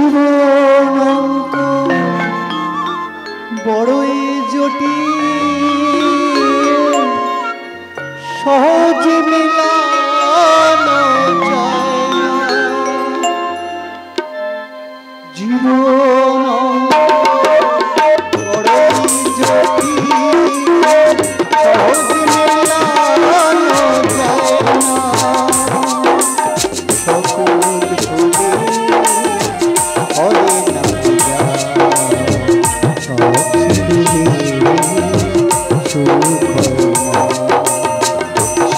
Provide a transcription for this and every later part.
জীবন বড়ই জটিল সহজে মেলানো যায় না জীবন বড়ই জটিল সহজে মেলানো যায় না সকল ভুলে হরে নাম সব সুখ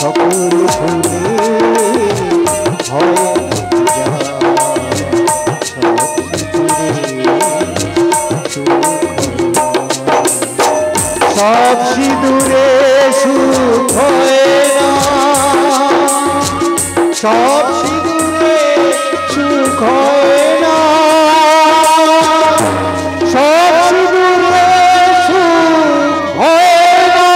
সকল ভুলে হয় সব সিঁদুরে সুখ হয় না সব সিঁদুরে সুখ হয় না সব সিঁদুরে সুখ হয় না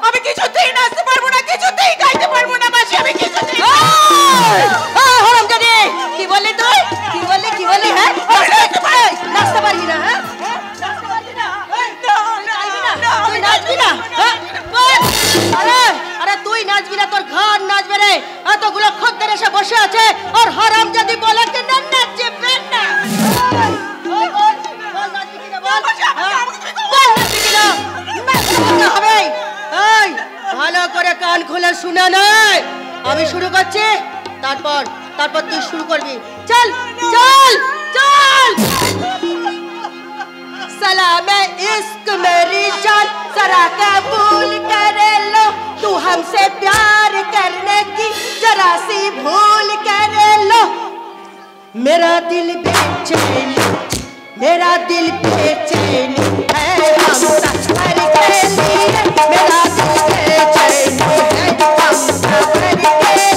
আমি কিছুতেই নাচতে পারবো না কিছুতেই গাইতে পারবো না মাসি আমি কিছুতেই হারামজাদে কি বললি তুই কি বললি হ্যাঁ নাচতে পারবি না হ্যাঁ নাচতে পারবি না তুই নাচবি না আরে তুই নাচবি না তোর ঘর নাচবে রে এতগুলো খদ্দের এসে বসে আছে আর হারামজাদি বলে যে না নাচবে না ভালো করে কান খুলে শুনে নয় আমি শুরু করছি তারপর তুই শুরু করবি চল চল चल सलाम इश्क मेरी जान जरा कबूल कर लो तू हमसे प्यार करने की जरा सी भूल कर लो मेरा दिल बेचैन है हम सफर के लिए मेरा दिल बेचैन है हम सफर के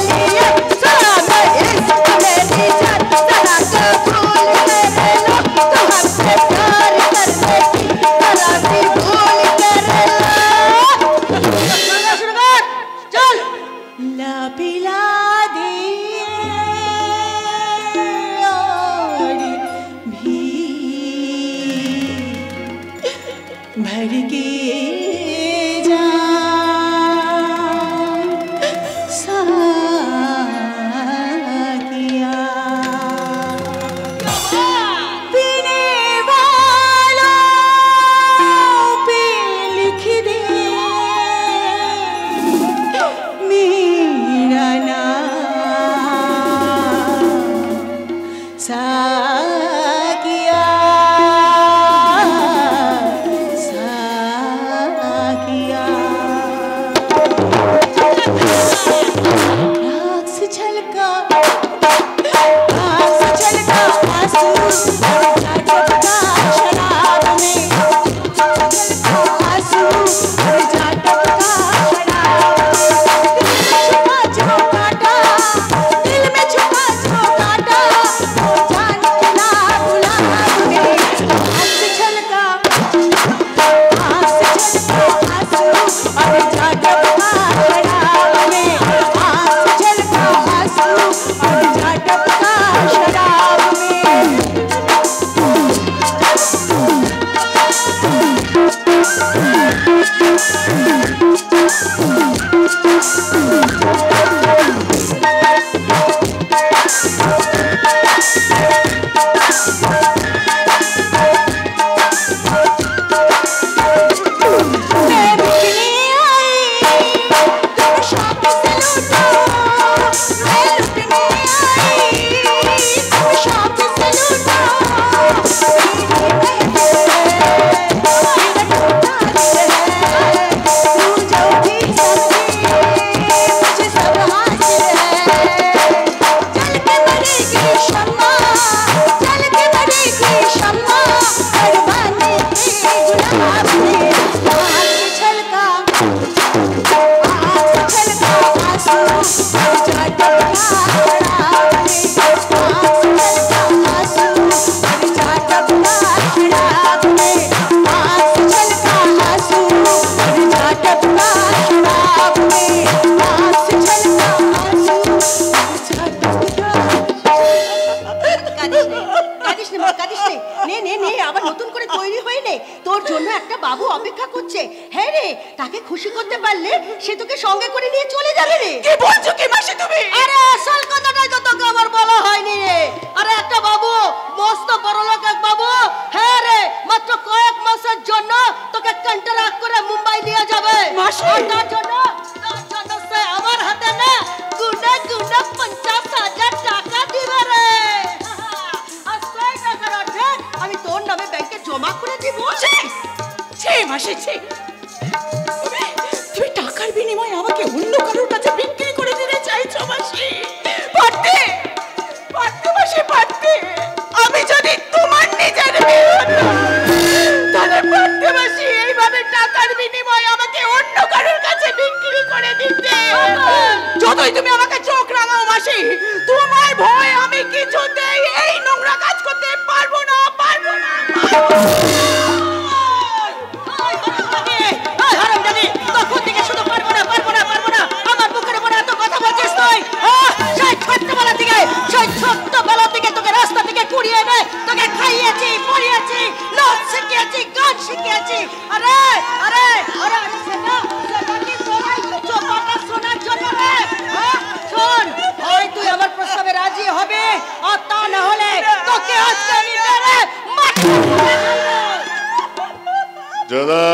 लिए सलाम इश्क मेरी जान जरा कबूल कर लो तू हमसे प्यार करने की जरा सी भूल कर लो चल ला पिला दिए भर के जा साकिया पीने वालों पे लिख दे मेरा नाम साकिया তোর জন্য একটা বাবু অপেক্ষা করছে। হ্যাঁ রে, তাকে খুশি করতে পারলে সে তোকে সঙ্গে করে নিয়ে চলে যাবে রে। কি বলছো কি মাসি তুমি? আরে আসল কথাটাই তো তোকে আমার বলা হয়নি রে। আরে একটা বাবু, মস্ত বড়লোক এক বাবু, হ্যাঁ রে, মাত্র কয়েক মাসের জন্য তোকে কন্ট্রাক্ট করে মুম্বাই নিয়ে যাবে। মাসি! আর তার জন্য সে আমার হাতে না গুনে গুনে 50,000 টাকা দিবে রে। আর সেই টাকার অর্ধেক আমি তোর নামে ব্যাংকে জমা করে দিব। ছি মাসি ছি, তুমি টাকার বিনিময়ে আমাকে অন্য কারোর কাছে বিক্রি করে দিতে চাইছো মাসি? পারতে পারতে মাসি, পারতে। আমি যদি তোমার নিজের মেয়ে হতাম, তাহলে পারতে মাসি এইভাবে টাকার বিনিময়ে আমাকে অন্য কারোর কাছে বিক্রি করে দিতে। যতই তুমি আমাকে চোখ রাঙাও মাসি, তোমার ভয় আমি কিছুতেই এই নোংরা কাজ করতে পারবো না, পারবো না, পারবো না। তখন থেকে শুধু পারবো না পারবো না পারবো না আমার বুকের উপর এত কথা বলছিস তুই? সেই ছোট্টবেলা থেকে, সেই ছোট্টবেলা থেকে তোকে রাস্তা থেকে কুড়িয়ে এনে তোকে খাইয়েছি, পড়িয়েছি, নাচ শিখিয়েছি, গান শিখিয়েছি। আরে আরে আরে আরে সেটা কি তোরাই চোপাটা শোনার জন্য রে? শোন, হয় তুই আমার প্রস্তাবে রাজি হবে, আর তা না হলে তোকে আজকে আমি মেরে মাটি যদা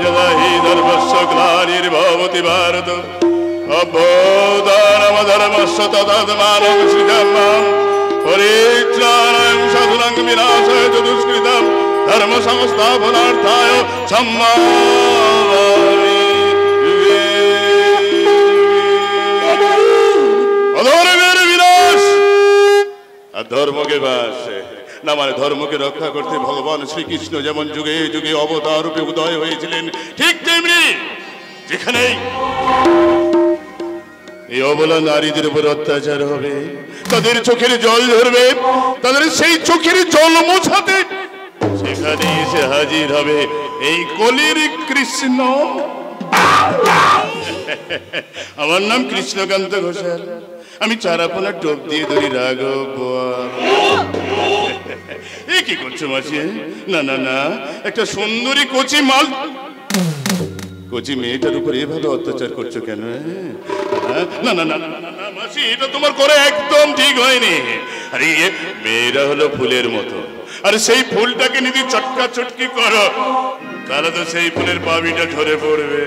যদা হি ধর্মস্য গ্লানির্ভবতি ভারত অভ্যুত্থানমধর্মস্য তদাত্মানং সৃজন্মাম পরিত্রাণায় সাধুনাং বিনাশায় চ দুষ্কৃতাম ধর্ম সংস্থাপনার্থায় সম্মামি অধর্মের বিনাশ আর ধর্মকে বাস না, মানে ধর্মকে রক্ষা করতে ভগবান শ্রীকৃষ্ণ যেমন যুগে যুগে অবতার রূপে উদয় হয়েছিলেন, ঠিক তেমনি যেখানে এই অবলা নারীদের উপর অত্যাচার হবে, তাদের চোখের জল ঝরবে, তাদের সেই চোখের জল মোছাতে সেখানে এসে হাজির হবে এই কলির কৃষ্ণ। আমার নাম কৃষ্ণকান্ত ঘোষাল, আমি চারাপোনা টোপ দিয়ে ধরি রাঘব। এ কি করছো মাসি? না না না, একটা সুন্দরী কচি মাল কচি মেয়েটার উপর এভাবে অত্যাচার করছো কেন? না না না না মাসি, এটা তোমার করে একদম ঠিক হয়নি। আরে মেয়েরা হলো ফুলের মতো, আর সেই ফুলটাকে যদি চটকা চটকি করো তাহলে তো সেই ফুলের পাপড়িটা ঝরে পড়বে।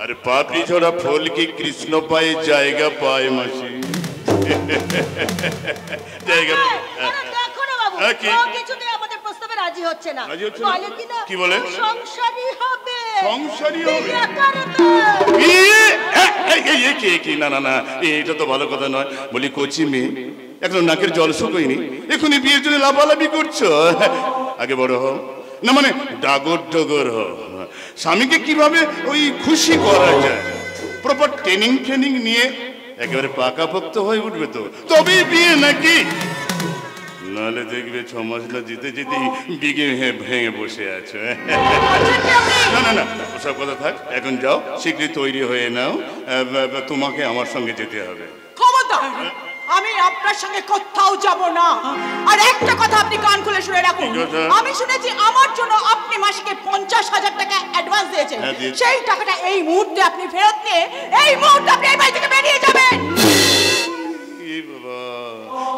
আরে পাপড়ি ঝরা ফুল কি কৃষ্ণ পায়ে জায়গা পায় মাসি? জায়গা দেখো না বাবু, কি? ও কিছুতেই আমাদের প্রস্তাবে রাজি হচ্ছে না। রাজি হচ্ছে না? বলে কি না? কি বলে? সংসারী হবে। সংসারী হবে? বিয়ে করবে। কি? না না না, এটা তো ভালো কথা নয়। বলি কচি মেয়ে, এখন নাকের জল শুকোয়নি, এখনই বিয়ের জন্য লাফালাফি করছো? আগে বড় হও, না মানে ডাগর ডগর হও, স্বামীকে কিভাবে ওই খুশি করা যায় প্রপার ট্রেনিং নিয়ে একেবারে পাকাপোক্ত হয়ে উঠবে তো, তবেই বিয়ে নাকি? নাহলে দেখবে 6 মাস না যেতে যেতেই বিগে ভেঙে বসে আছো। না না না, ওসব কথা থাক, এখন যাও, শীঘ্রই তৈরি হয়ে নাও, তোমাকে আমার সঙ্গে যেতে হবে। খবরদার, আমি আপনার সঙ্গে কোথাও যাব না। আর একটা কথা আপনি কান খুলে শুনে রাখুন, আমি শুনেছি আমার জন্য আপনি মাসিকে 50,000 টাকা অ্যাডভান্স দিয়েছেন। সেই টাকাটা এই মুহূর্তে আপনি ফেরত নিয়ে এই মুহূর্তে আপনি এই বাড়ি থেকে বেরিয়ে যাবেন।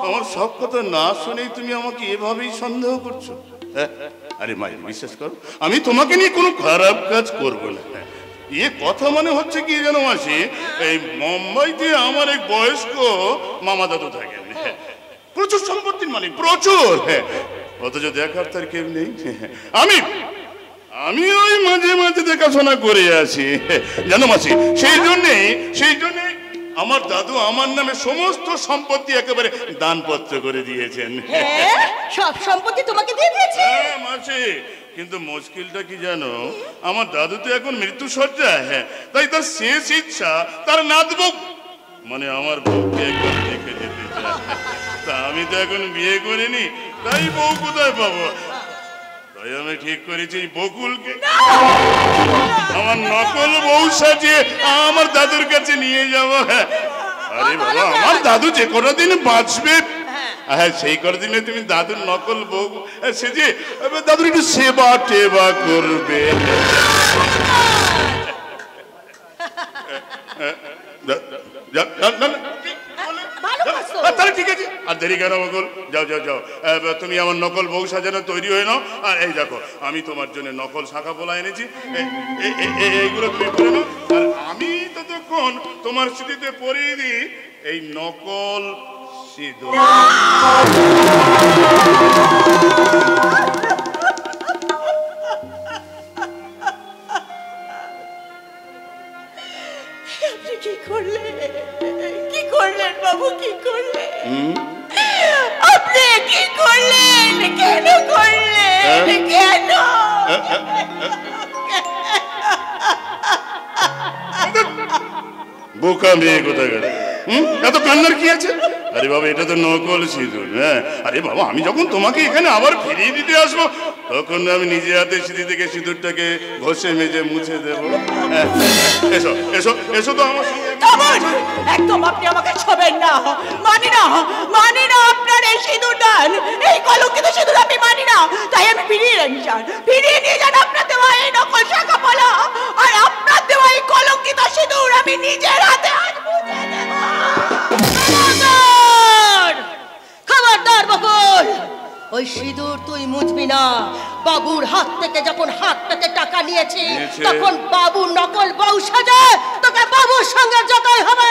আমার সব কথা না শুনেই তুমি আমাকে এভাবেই সন্দেহ করছো? আরে মাই, বিশ্বাস করো, আমি তোমাকে নিয়ে কোনো খারাপ কাজ করবো না। এ কথা মানে হচ্ছে কি জানো মাসি, এই মুম্বাইতে আমার এক বয়স্ক মামা দাদু থাকেন, প্রচুর সম্পত্তির মালিক, প্রচুর, অথচ দেখার তার কেউ নেই। আমি ওই মাঝে মাঝে দেখাশোনা করে আসি জানো মাসি, সেই জন্যে আমার দাদু আমার নামে সমস্ত সম্পত্তি একেবারে দানপত্র করে দিয়েছেন। সব সম্পত্তি তোমাকে দিয়ে দিয়েছে? হ্যাঁ মাসি, কিন্তু মুশকিলটা কি জানো, আমার দাদু তো এখন মৃত্যু সজ্জায়, তাই তার শেষ ইচ্ছা তার নাতবউ মানে আমার বউকে একবার দেখে যেতে চায়। তা আমি তো এখন বিয়ে করিনি, তাই বউ কোথায় পাবো? তাই আমি ঠিক করেছি বকুলকে আমার নকল বউ সাজিয়ে আমার দাদুর কাছে নিয়ে যাবো। আরে বাবা, আমার দাদু যে কটা দিন বাঁচবে হ্যাঁ সেই কদিনে তুমি দাদুর নকল বউ সেজে দাদুর একটু সেবা টেবা করবে। তাহলে ঠিক আছে, আর দেরি কেন বকুল, যাও যাও যাও, তুমি আমার নকল বউ সাজানো তৈরি হয়ে নাও। আর এই দেখো আমি তোমার জন্য নকল শাখা পোলা এনেছি, এইগুলো তুমি পরে নাও। আর আমি ততক্ষণ তোমার স্মৃতিতে পরিয়ে দিই এই নকল সিঁদুর। কি করলেন, কি করলেন বাবু, কি করলেন? আপনি কি করলেন? কেন করলেন? কেন? বোকা মেয়ে কোথায় গেল? এত কান্নার কি আছে? আরে বাবা এটা তো নকল সিঁদুর। হ্যাঁ আরে বাবা আমি যখন তোমাকে এখানে আবার ফিরিয়ে দিতে আসবো তখন আমি নিজে হাতে সিঁড়ি থেকে সিঁদুরটাকে ঘষে মেজে মুছে দেবো। এসো এসো এসো তো আমার সঙ্গে। একদম আপনি আমাকে ছবেন না, মানি না, মানি না আপনার এই সিঁদুরদান, এই কলঙ্কিত সিঁদুর আমি মানি না। তাই আমি ফিরিয়ে নিয়ে যান, ফিরিয়ে নিয়ে যান আপনার দেওয়া এই নকল শাখা পলা, আর আপনার দেওয়া এই কলঙ্কিত সিঁদুর আমি নিজের হাতে আজ মুছে দেব। খবরদার বকুল, ওই সিঁদুর তুই মুছবি না। বাবুর হাত থেকে যখন হাত পেতে টাকা নিয়েছি তখন বাবু নকল বউ সাজে তোকে বাবুর সঙ্গে যেতেই হবে।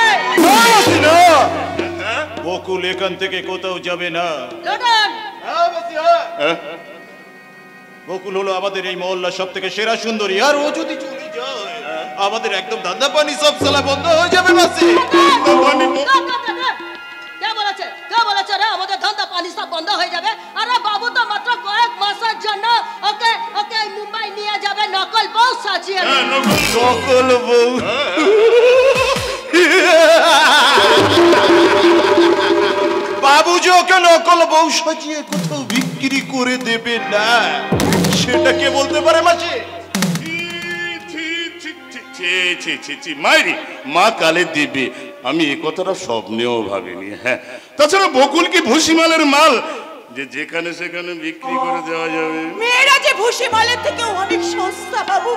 বকুল এখান থেকে কোথাও যাবে না। বকুল হলো আমাদের এই মহল্লার সব থেকে সেরা সুন্দরী, আর ও যদি চলে যায় আমাদের একদম ধান্দা পানি সব সালা বন্ধ হয়ে যাবে। বাসে বলেছে রে আমাদের ধান্দা পানি সব বন্ধ হয়ে যাবে? আরে বাবু তো মাত্র কয়েক মাসের জন্য ওকে ওকে মুম্বাই নিয়ে যাবে নকল বউ সাজিয়ে। নকল বউ? বাবু যে ওকে নকল বউ সাজিয়ে কোথাও বিক্রি করে দেবে না সেটা কে বলতে পারে মাসে? মায়েরি মা কালে দিবে, আমি এ কথাটা স্বপ্নেও ভাবিনি। হ্যাঁ তাছাড়া বকুল কি ভুসিমালের মাল যে যেখানে সেখানে বিক্রি করে দেওয়া যাবে? মেয়েরা যে ভুসি মালের থেকে অনেক সস্তা বাবু,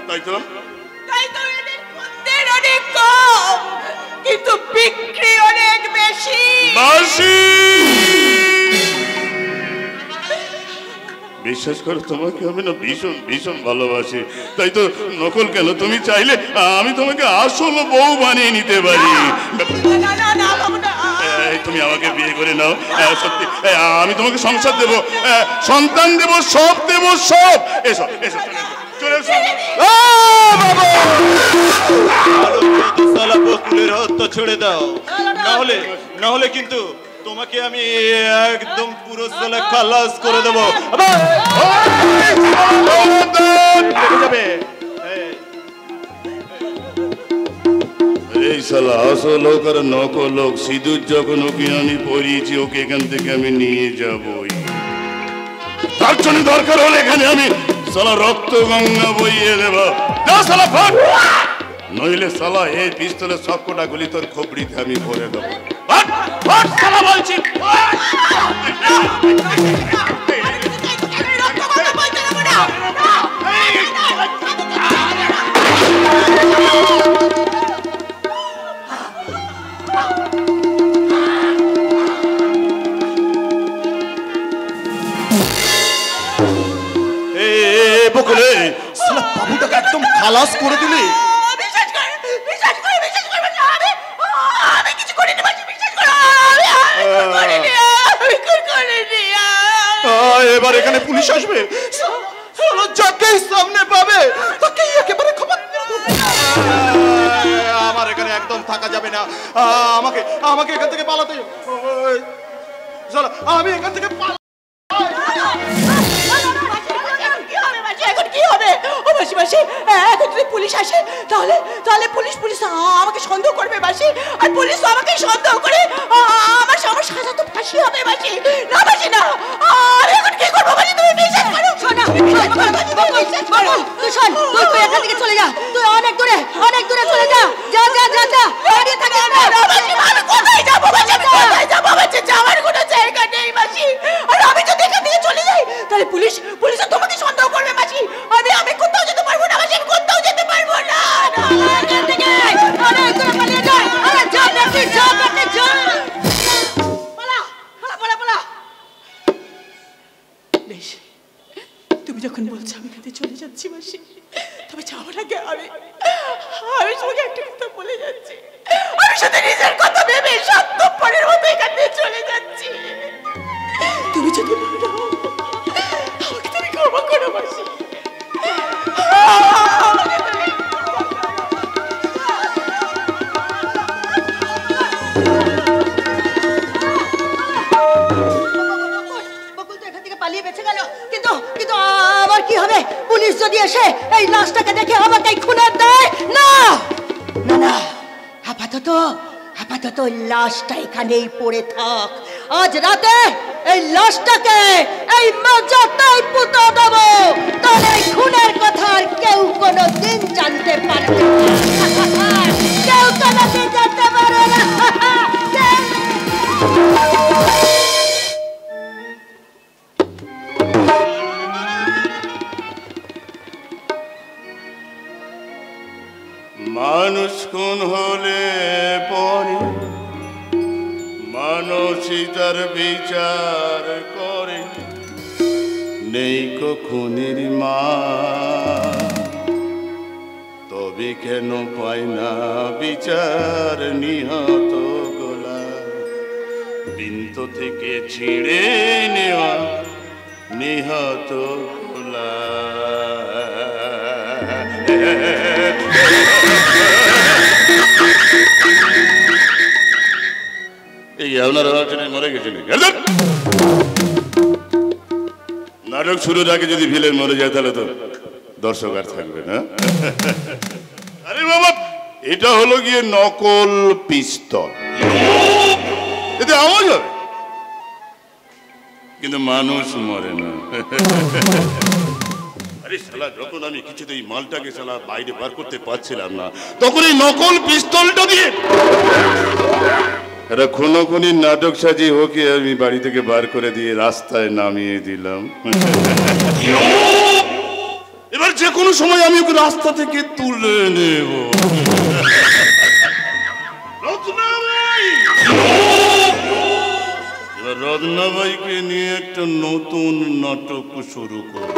তাই তো তাই তো এদের খদ্দের অনেক কম কিন্তু বিক্রি অনেক বেশি। বিশ্বাস করো তোমাকে আমি না ভীষণ ভীষণ ভালোবাসি, তাই তো নকল কেন? তুমি চাইলে আমি তোমাকে আসল বউ বানিয়ে নিতে পারি। তুমি আমাকে বিয়ে করে নাও, সত্যি আমি তোমাকে সংসার দেবো, সন্তান দেবো, সব দেবো, সব। এসো এসো চলে এসো। বকুলের হত্যা ছেড়ে দাও, না হলে কিন্তু তোমাকে আমি একদম পুরো সালা খালাস করে দেবো। এই শালা আসল হোক আর নকল হোক, সিঁদুর যখন ওকে আমি পরিয়েছি ওকে এখান থেকে আমি নিয়ে যাবই। তার জন্য দরকার হলে এখানে আমি শালা রক্ত গঙ্গা বইয়ে দেব। নইলে শালা এই পিস্তলের সব কটা গুলি তোর খবরিতে আমি ভরে দেবো। বলছি বকুলে বাবুটাকে একদম খালাস করে দিলি। এবার এখানে পুলিশ আসবে, যাকে সামনে পাবে তাকে একেবারে খবর। আমার এখানে একদম থাকা যাবে না, আমাকে এখান থেকে পালাতে, আমি এখান থেকে এখন যদি পুলিশ আসে তাহলে পুলিশ আমাকে সন্দেহ করবে মাসি, আর পুলিশ আমাকে সন্দেহ করে আমার সাজা তো ফাঁসি হবে মাসি। না মাসি না, আর এখন কি করবো মাসি? তুমি বিশ্বাস করো। তুই শোন, তুই এখান থেকে চলে যা, তুই অনেক দূরে চলে যা। যা যা যা যা, কোথায় যাবো মাসি? যাওয়ার কোনো মাসি। আর আমি যদি এখান থেকে চলে যাই তাহলে পুলিশ তোমাকে সন্দেহ করবে মাসি। আমি কোথাও যেতে পারবো না মাসি, আমি কোথাও যেতে পারবো না। এখান থেকে অনেক দূরে পালিয়ে যায়। আরে যা বেটি, যা বেটি, যা। পালা, পালা, পালা, পালা। বেশ, তুমি যখন বলছো আমি এখান থেকে চলে যাচ্ছি মাসি, তবে যাওয়ার আগে আমি তোমাকে একটা কথা বলে যাচ্ছি। আমি সাথে নিজের কথা ভেবে স্বার্থপরের মতো এখান থেকে চলে যাচ্ছি। তুমি যদি বলো আমাকে তুমি ক্ষমা করো মাসি। বকুল তো এখান থেকে পালিয়ে বেঁচে গেল, কিন্তু কিন্তু আবার কি হবে? পুলিশ যদি এসে এই লাশটাকে দেখে আমাকে খুনের দেয়? না না না, আপাতত আপাতত লাশটা এখানেই পড়ে থাক। আজ রাতে এই লাশটাকে এই মাজাটাই পুঁতে দেবো, তাহলে এই খুনের কথা আর কেউ কোনোদিন জানতে পারবে না। কেউ কোনোদিন জানতে পারবে না। মানুষ খুন হলে পরে মানুষই তার বিচার করে, নেই খুনের মা, তবে কেন পায় না বিচার নিহত গোলা, বিন্ত থেকে ছিঁড়ে নেওয়া নিহত গোলা। এই আপনারা মরে গেছিলেন। নাটক শুরুর আগে যদি ভিলেন মরে যায় তাহলে তো দর্শক আর থাকবে না। আরে বাবা, এটা হলো গিয়ে নকল পিস্তল, এতে আওয়াজ হবে কিন্তু মানুষ মরে না। আরে শালা, যখন আমি কিছুতেই মালটাকে শালা বাইরে বার করতে পারছিলাম না, তখন এই নকল পিস্তলটা দিয়ে একটা খুনোখুনির নাটক সাজিয়ে ওকে আমি বাড়ি থেকে বার করে দিয়ে রাস্তায় নামিয়ে দিলাম। এবার যে কোনো সময় আমি ওকে রাস্তা থেকে তুলে নেব। এবার রত্নাবাইকে নিয়ে একটা নতুন নাটক শুরু করব।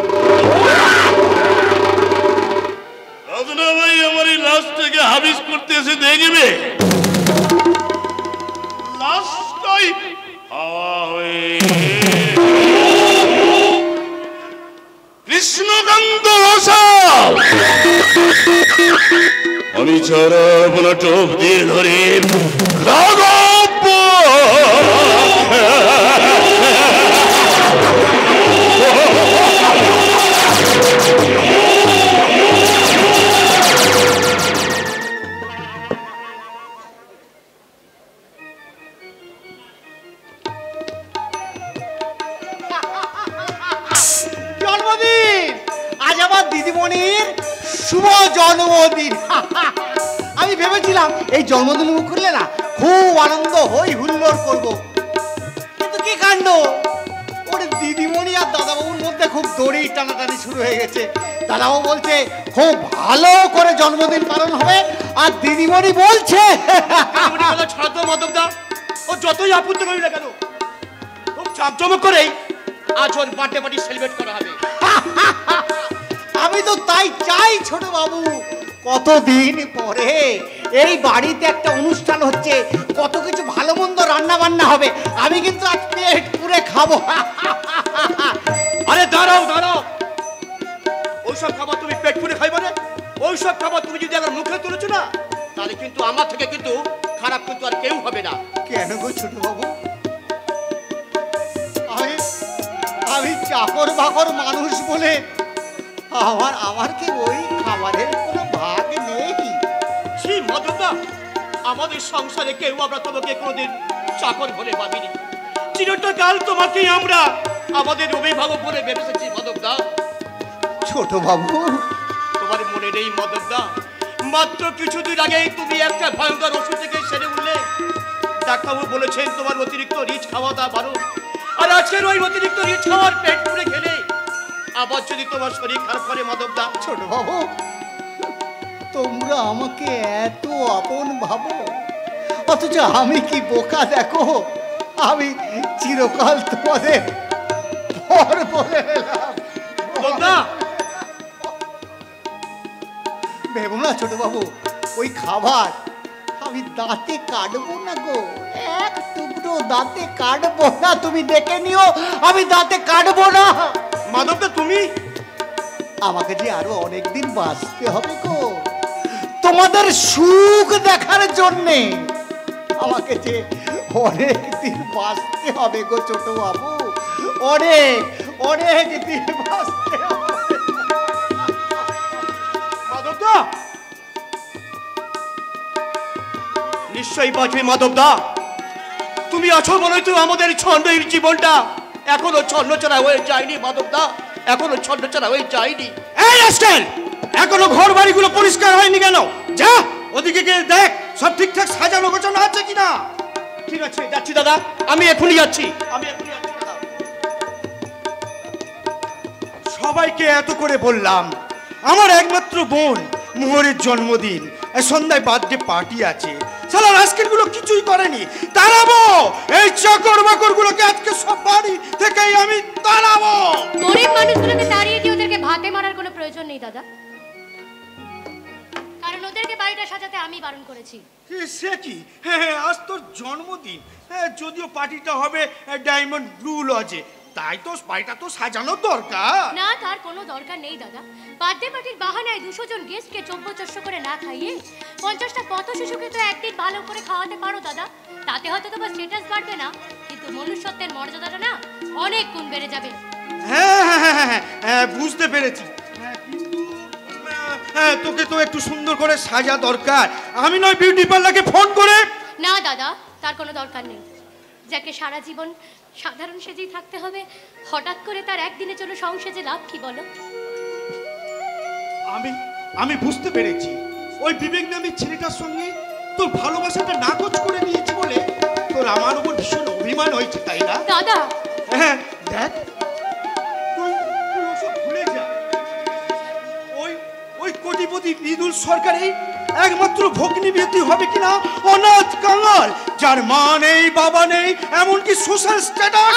রত্নাবাই আমার এই লাশটাকে হাবিস করতে এসে দেখবে, লাশটাই হাওয়া হয়ে কৃষ্ণকান্ত রসা আমি চরব না টোপ দিয়ে ধরে শুভ জন্মদিন। আমি ভেবেছিলাম এই জন্মদিন করলে না খুব আনন্দ হই হুল্লোড় করব, কিন্তু কি কাণ্ড, ওর দিদিমণি আর দাদাবাবুর মধ্যে খুব দড়ি টানাটানি শুরু হয়ে গেছে। দাদাবাবু বলছে খুব ভালো করে জন্মদিন পালন হবে, আর দিদিমণি বলছে ও যতই আপত্তি করি না কেন খুব জাঁকজমক করেই আজ ওর বার্থডে পার্টি সেলিব্রেট করা হবে। আমি তো তাই চাই ছোট বাবু, কতদিন পরে এই বাড়িতে একটা অনুষ্ঠান হচ্ছে, কত কিছু ভালো মন্দ রান্না বান্না হবে, আমি কিন্তু আজ পেট পুরে খাবো। আরে দাঁড়াও দাঁড়াও, ওইসব খাবার তুমি পেট পুরে খাইবে না? ওইসব খাবার তুমি যদি আমার মুখে তুলেছো না, তাহলে কিন্তু আমার থেকে কিন্তু খারাপ কিন্তু আর কেউ হবে না। কেন গো ছোট বাবু, আমি চাকর বাকর মানুষ বলে আমার কি ওই খাবারের কোনো ভাগ নেই? সেই মাধবদা, আমাদের সংসারে কেউ আমরা তোমাকে কোনোদিন চাকর বলে ভাবিনি। চিরকাল তোমাকে আমরা আমাদের অভিভাবক বলে ভেবেছি মাধবদা। ছোট বাবু, তোমার মনে নেই মাধবদা, মাত্র কিছুদিন আগেই তুমি একটা ভয়ঙ্কর ওষুধ থেকে সেরে উঠলে। ডাক্তারবাবু বলেছেন তোমার অতিরিক্ত রিচ খাওয়া দাওয়া বারণ, আর আজকের ওই অতিরিক্ত রিছার পেট পুড়ে খেলে আবার যদি তোমার শরীর খারাপ করে মাধবদা। ছোট বাবু, তোমরা আমাকে এত আপন ভাবো, অথচ আমি কি বোকা দেখো, আমি চিরকাল তোমাদের পর বলে এলাম। মাধবদা, ভেবো না ছোট বাবু, ওই খাবার আমি দাঁতে কাটবো না গো, এক টুকরো দাঁতে কাটবো না, তুমি দেখে নিও আমি দাঁতে কাটবো না। মাধবদা তুমি আমাকে যে আরো অনেকদিন বাঁচতে হবে গো, তোমাদের সুখ দেখার জন্যে আমাকে যে অনেকদিন বাঁচতে হবে গো ছোট বাবু, অনেক দিন বাঁচতে হবে। মাধবদা নিশ্চয়ই বাঁচবে। মাধবদা তুমি আছো বলেই তো আমাদের ছন্দের জীবনটা এখনো ছন্নছাড়া হয়ে যায়নি। মাধবদা এখনো ছন্নছাড়া হয়ে যায়নি। এই রাস্কেল, এখনো ঘর বাড়িগুলো পরিষ্কার হয়নি কেন? যা ওদিকে গিয়ে দেখ সব ঠিকঠাক সাজানো গোছানো আছে কিনা। ঠিক আছে যাচ্ছি দাদা, আমি এখনই যাচ্ছি। দাদা। সবাইকে এত করে বললাম আমার একমাত্র বোন মোহরের জন্মদিন, সন্ধ্যায় বার্থডে পার্টি আছে, সালা রাস্কেল গুলো কিছুই করেনি। তাড়াবো এই চাকর বাকর গুলোকে, আজকে সব বাড়ি থেকেই আমি তাড়াবো। গরিব মানুষগুলোকে তাড়িয়ে দিয়ে ওদেরকে ভাতে মারার কোনো প্রয়োজন নেই দাদা, কারণ ওদেরকে বাড়িটা সাজাতে আমি বারণ করেছি। সে কি, হ্যাঁ আজ তোর জন্মদিন, যদিও পার্টিটা হবে ডায়মন্ড ব্লু লজে, তাই তো বাড়িটা তো সাজানো দরকার। না, তার কোনো দরকার নেই দাদা। বার্থডে পার্টির বাহানায় 200 জন গেস্টকে চব্য করে না খাইয়ে 50টা পথ শিশুকে তো একদিন ভালো করে খাওয়াতে পারো দাদা। তাতে হয়তো তোমার স্ট্যাটাস বাড়বে না, কিন্তু মনুষ্যত্বের মর্যাদাটা না অনেক গুণ বেড়ে যাবে। হ্যাঁ হ্যাঁ হ্যাঁ হ্যাঁ হ্যাঁ বুঝতে পেরেছি, হ্যাঁ তোকে তো একটু সুন্দর করে সাজা দরকার। আমি নয় বিউটি পার্লারকে ফোন করে। না দাদা, তার কোনো দরকার নেই। যাকে সারা জীবন সাধারণ সেজেই থাকতে হবে, হঠাৎ করে তার একদিনের জন্য সংসেজে লাভ কি বলো? আমি বুঝতে পেরেছি, ওই বিবেক নামের ছেলেটার সঙ্গে তোর ভালোবাসাটা নাকচ করে দিয়েছি বলে তোর আমার উপর ভীষণ অভিমান হয়েছে, তাই না? দাদা হ্যাঁ দেখ, তুই ওসব ভুলে যা। ওই কোটিপতি মৃদুল সরকারের একমাত্র ভগ্নী ব্যক্তি হবে কিনা অনাথ কাঙাল, যার মা নেই বাবা নেই, এমনকি সোশ্যাল স্ট্যাটাস।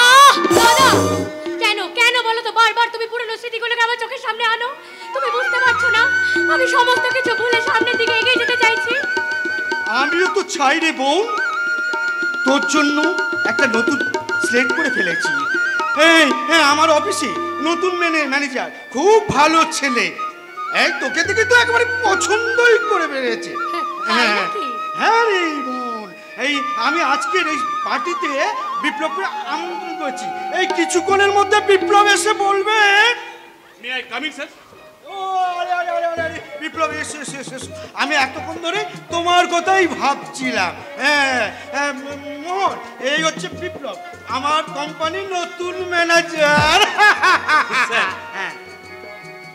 দাদা কেন কেন বলো তো, বারবার তুমি পুরনো স্মৃতিগুলোকে আমার চোখের সামনে আনো। তুমি বুঝতে পারছো না আমি সমস্ত কিছু ভুলে সামনের দিকে এগিয়ে যেতে চাইছি? আমিও তো চাই রে বোন, তোর জন্য একটা নতুন সিলেক্ট করে ফেলেছি। হ্যাঁ আমার অফিসে নতুন ম্যানেজার, খুব ভালো ছেলে, এই তোকে দেখে তো একেবারে পছন্দই করে বেরিয়েছে। হ্যাঁ রে বোন, এই আমি আজকের এই পার্টিতে বিপ্লবকে আমন্ত্রণ করেছি। এই কিছুক্ষণের মধ্যে বিপ্লব এসে বলবে। May I coming sir? ও আরে বিপ্লব এসে আমি এতক্ষণ ধরে তোমার কথাই ভাবছিলাম। হ্যাঁ মোহন, এই হচ্ছে বিপ্লব, আমার কোম্পানির নতুন ম্যানেজার।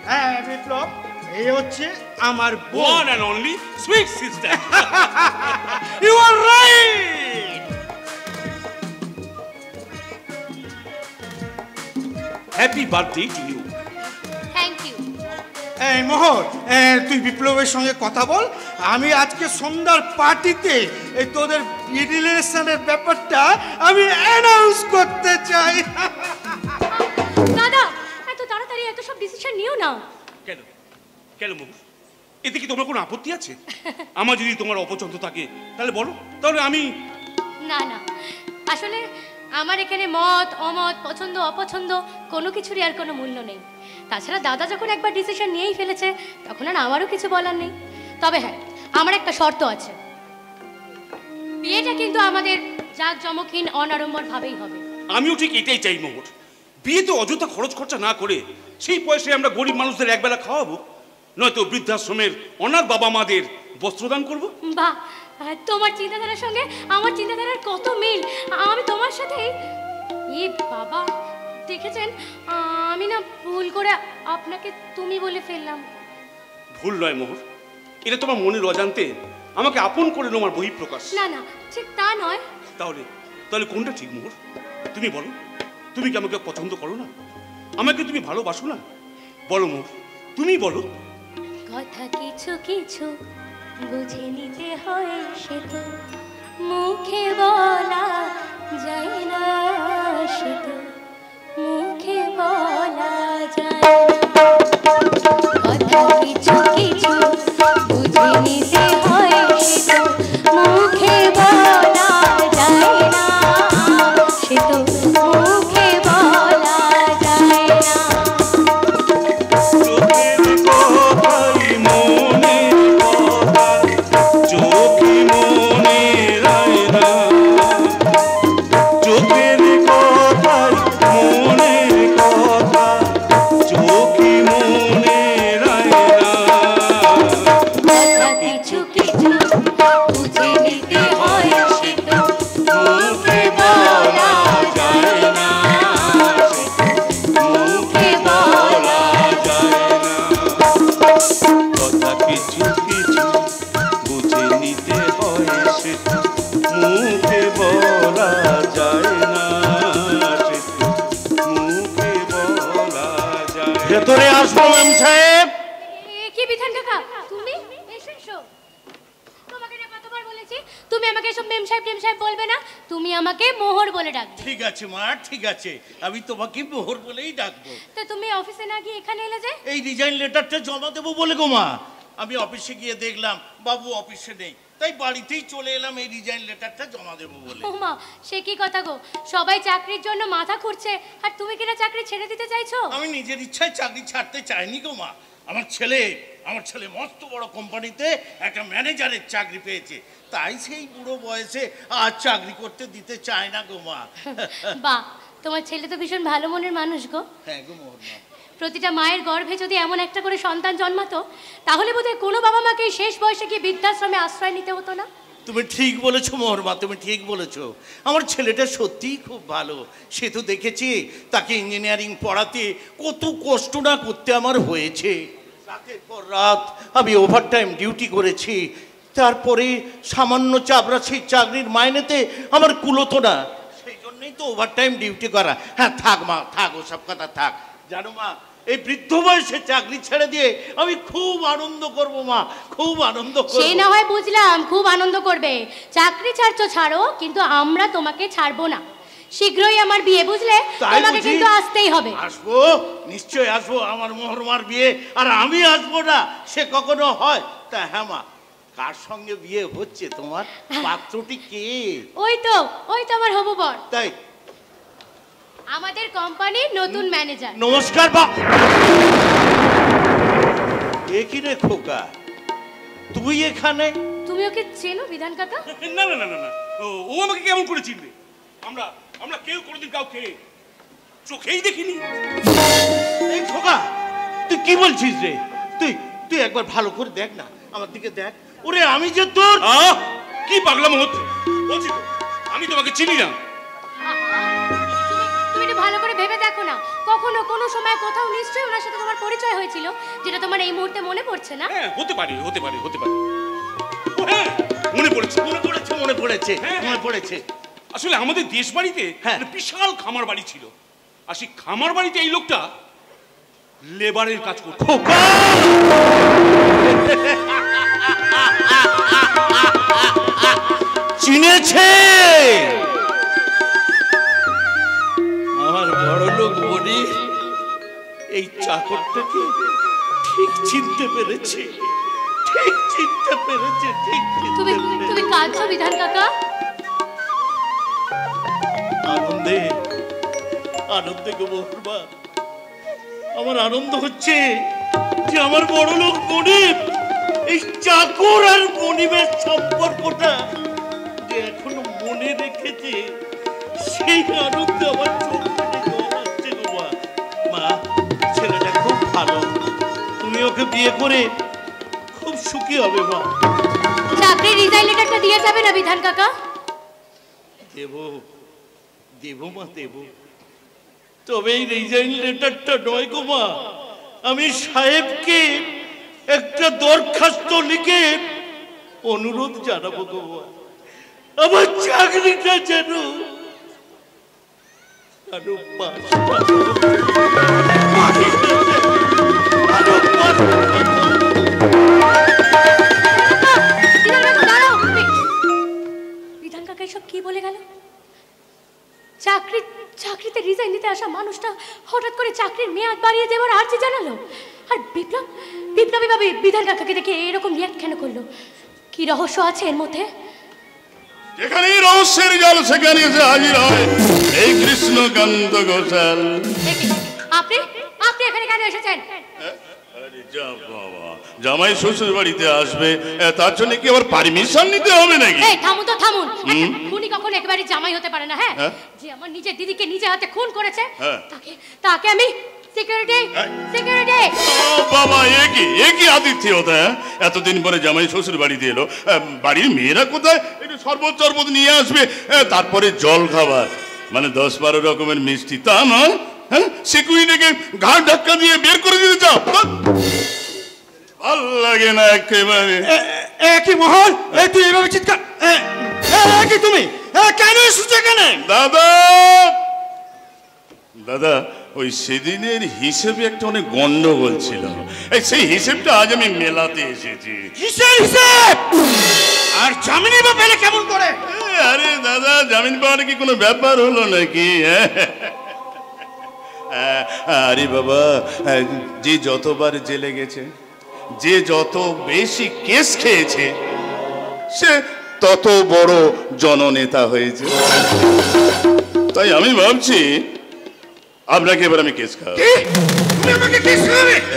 হ্যাঁ বিপ্লব, এই হচ্ছে আমার বোন One and only sweet sister. You are right. Happy birthday to you. Thank you. এই মোহন, তুই বিপ্লবের সঙ্গে কথা বল, আমি আজকে সন্ধ্যার পার্টিতে এই তোদের রিলেশনের ব্যাপারটা আমি অ্যানাউন্স করতে চাই। দাদা এত তাড়াতাড়ি এত সব ডিসিশন নিও না। কেন কেন বাবু, এতে কি তোমার কোনো আপত্তি আছে? আমার যদি তোমার অপছন্দ থাকে তাহলে বলো, তাহলে আমি। না না, আসলে আমার এখানে মত অমত পছন্দ অপছন্দ কোনো কিছুরই আর কোনো মূল্য নেই। তাছাড়া দাদা যখন একবার ডিসিশন নিয়েই ফেলেছে তখন আর আমারও কিছু বলার নেই। তবে হ্যাঁ, আমার একটা শর্ত আছে, বিয়েটা কিন্তু আমাদের জাঁকজমকহীন অনাড়ম্বর ভাবেই হবে। আমিও ঠিক এটাই চাই মোহর। বিয়েতে অযথা খরচ খরচা না করে সেই পয়সায় আমরা গরিব মানুষদের একবেলা খাওয়াবো, নয়তো বৃদ্ধাশ্রমের অনাথ বাবা মাদের বস্ত্রদান করবো। বাহ, তোমার চিন্তাধারার সঙ্গে আমার চিন্তাধারার কত মিল। আমি তোমার সাথে বাবা দেখেছেন, আমি না ভুল করে আপনাকে তুমি বলে ফেললাম। ভুল নয় মোহর, এটা তোমার মনের অজান্তে আমাকে আপন করে নেওয়ার বহিঃপ্রকাশ। না না, ঠিক তা নয়। তাহলে তাহলে কোনটা ঠিক মোহর, তুমি বলো। তুমি কি আমাকে পছন্দ করো না? আমাকে তুমি ভালোবাসো না? বলো মোর, তুমি বলো। কথা কিছু কিছু বুঝে নিতে হয়, সে তো মুখে বলা যায় না, সে তো মুখে বলা যায় না। কথা কিছু কিছু বুঝে নিতে হয়, সে তো মুখে বলা যায় না, সে তো মুখে বলা যায় না। ভেতরে আসবো ম্যাম সাহেব। কি বিধান কাকা, তুমি এসো এসো। তোমাকে না কতবার বলেছি তুমি আমাকে এসব মেম সাহেব টেম সাহেব বলবে না, তুমি আমাকে মোহর বলে ডাকবে। ঠিক আছে মা, ঠিক আছে, আমি তোমাকে মোহর বলেই ডাকবো। তো তুমি অফিসে না গিয়ে এখানে এলে যে? এই রিজাইন লেটারটা জমা দেবো বলে গো মা। আমি অফিসে গিয়ে দেখলাম বাবু অফিসে নেই, তাই বাড়িতেই চলে এলাম এই রিজাইন লেটারটা জমা দেবো বলে। ও মা, সে কি কথা গো, সবাই চাকরির জন্য মাথা খুঁড়ছে আর তুমি কিনা চাকরি ছেড়ে দিতে চাইছো? আমি নিজের ইচ্ছায় চাকরি ছাড়তে চাইনি গো মা। আমার ছেলে মস্ত বড় কোম্পানিতে একটা ম্যানেজারের চাকরি পেয়েছে, তাই সেই বুড়ো বয়সে আর চাকরি করতে দিতে চায় না গো মা। বাহ, তোমার ছেলে তো ভীষণ ভালো মনের মানুষ গো। হ্যাঁ গো মোহর মা। প্রতিটা মায়ের গর্ভে যদি এমন একটা করে সন্তান জন্মাতো, তাহলে বোধহয় কোনো বাবা মাকে শেষ বয়সে গিয়ে বৃদ্ধাশ্রমে আশ্রয় নিতে হতো না। তুমি ঠিক বলেছো মোহর মা, তুমি ঠিক বলেছো। আমার ছেলেটা সত্যিই খুব ভালো। সে তো দেখেছি তাকে ইঞ্জিনিয়ারিং পড়াতে কত কষ্ট না করতে আমার হয়েছে। রাতের পর রাত আমি ওভারটাইম ডিউটি করেছি, তারপরে সামান্য চাপড়া সেই চাকরির মাইনেতে আমার কুলোতো না, সেই জন্যই তো ওভারটাইম ডিউটি করা। হ্যাঁ থাক মা, থাক, ওসব কথা থাক। জানো মা, এই বৃদ্ধ বয়সে চাকরি ছেড়ে দিয়ে আমি খুব আনন্দ করব মা, খুব আনন্দ করব। সেই না হয় বুঝলাম, খুব আনন্দ করবে। চাকরি ছাড়ছো ছাড়ো, কিন্তু আমরা তোমাকে ছাড়বো না। শীঘ্রই আমার বিয়ে, বুঝলে? তোমাকে কিন্তু আসতেই হবে। আসবো, নিশ্চয়ই আসবো। আমার মোহরমার বিয়ে আর আমি আসবো না, সে কখনো হয়? তা হ্যাঁ মা, কার সঙ্গে বিয়ে হচ্ছে তোমার? পাত্রটি কে? ওই তো আমার হবু বর, তাই? আমাদের কোম্পানির নতুন ম্যানেজার। নমস্কার বা। এ কি রে খোকা, তুই এখানে? তুমি ওকে চেনো বিধান কাকা? না না না না না, ও আমাকে কেমন করে চিনবে? আমরা কেউ কোনোদিন কাউকে চোখেই দেখিনি। এই খোকা, তুই কি বলছিস রে? তুই একবার ভালো করে দেখ না, আমার দিকে দেখ। ওরে আমি যে তোর। কি পাগলামো হচ্ছে? বলছি তো আমি তোমাকে চিনি না। তুমি একটু ভালো করে ভেবে দেখো না, কখনো কোনো সময় কোথাও নিশ্চয়ই ওনার সাথে তোমার পরিচয় হয়েছিল, যেটা তোমার এই মুহূর্তে মনে পড়ছে না। হ্যাঁ, হতে পারে। হ্যাঁ, মনে পড়েছে। আসলে আমাদের দেশ বাড়িতে বিশাল খামার বাড়ি ছিল, আর সেই খামার বাড়িতে এই লোকটা লেবারের কাজ করতো। চিনেছে আমার বড় লোক বনি এই চাকরটাকে ঠিক চিনতে পেরেছে। তুমি কাঁদছো বিধান কাকা? আনন্দে গো বৌমা, আমার আনন্দ হচ্ছে যে আমার বড় লোক গরিব এই চাকর আর গরিবের সম্পর্কটা যে এখনো মনে রেখেছে, সেই আনন্দে আমার চোখ থেকে জল আসছে গো মা। ছেলেটা খুব ভালো, তুমি ওকে বিয়ে করে খুব সুখী হবে মা। চাকরির রিজাইন লেটারটা দিয়ে যাবে না বিধান কাকা? দেব মা, দেব। তবে এই রিজাইন লেটারটা নয় গো মা, আমি সাহেবকে একটা দরখাস্ত লিখে অনুরোধ জানাবো গো মা, আমার চাকরিটা যেন আরো 5 বিধান কাকা এসব কি বলে গেল? চাকরিতে রিজাইন দিতে আসা মানুষটা হঠাৎ করে চাকরির মেয়াদ বাড়িয়ে দেওয়ার আর্জি জানালো। আর বিপ্লবী ভাবে বিধান কাকাকে দেখে এরকম রিয়াক্ট কেন করলো? কি রহস্য আছে এর মধ্যে? যেখানেই রহস্যের জল সেখানে এসে হাজির হয় এই কৃষ্ণকান্ত ঘোষাল। আপনি এখানে কেন এসেছেন? জামাই শ্বশুর বাড়িতে আসবে, তার জন্য কি আবার পারমিশন নিতে হবে নাকি? থামুন। খুনি কখনো একেবারে জামাই হতে পারে না। হ্যাঁ, যে আমার নিজের দিদিকে নিজে হাতে খুন করেছে তাকে আমি সিকিউরিটি। বাবা একই আতিথ্যতা। এতদিন পরে জামাই শ্বশুর বাড়িতে এলো, বাড়ির মেয়েরা কোথায় একটু শরবত নিয়ে আসবে, তারপরে জল খাবার, মানে 10-12 রকমের মিষ্টি, তা নয়। হ্যাঁ, সিকিউরিটিকে ঘাট ধাক্কা দিয়ে বের করে দিতে চাও? ভাল লাগে না একেবারে। একই মহল, তুই এভাবে চিৎকার একই তুমি কেন এসেছো এখানে? দাদা ওই সেদিনের হিসেবে একটা অনেক গন্ডগোল ছিল, সেই হিসেবটা আজ আমি মেলাতে এসেছি। হিসেব? আর জামিনই বা পেলে কেমন করে? আরে দাদা, জামিন পাওয়ার কি কোনো ব্যাপার হলো নাকি? আরে বাবা, যে যতবার জেলে গেছে, যে যত বেশি কেস খেয়েছে, সে তত বড় জননেতা হয়েছে। তাই আমি ভাবছি আপনাকে এবার আমি কেস খাওয়াবো।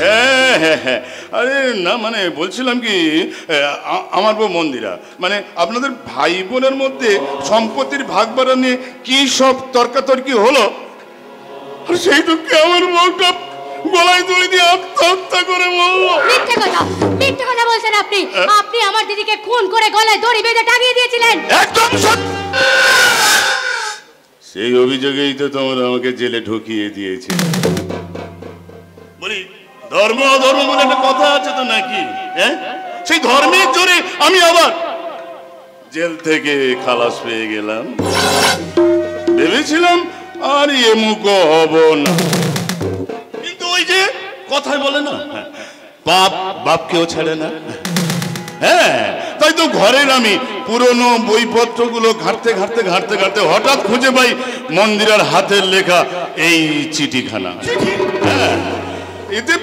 হ্যাঁ, আরে না, মানে বলছিলাম কি, আমার বউ মন্দিরা, মানে আপনাদের ভাই বোনের মধ্যে সম্পত্তির ভাগ বাড়া নিয়ে কি সব তর্কাতর্কি হলো, আর সেইটুকু আমার বউটা গলায় দড়ি দিয়ে আত্মহত্যা করে মরলো। মিথ্যে কথা বলছেন আপনি। আপনি আমার দিদিকে খুন করে গলায় দড়ি বেঁধে টাঙিয়ে দিয়েছিলেন। একদম সত্যি। সেই অভিযোগেই তো তোমরা আমাকে জেলে ঢুকিয়ে দিয়েছে। বলি, ধর্ম অধর্ম বলে একটা কথা আছে তো নাকি? হ্যাঁ, সেই ধর্মের জোরে আমি আবার জেল থেকে খালাস পেয়ে গেলাম। ভেবেছিলাম আর এমুক হব না, কিন্তু ওই যে কথায় বলে না, বাপকেও ছাড়ে না। হ্যাঁ, তাই তো ঘরের আমি পুরনো বইপত্রগুলো ঘাঁটতে হঠাৎ খুঁজে পাই মন্দিরের হাতের লেখা এই চিঠিখানা। হ্যাঁ, এতে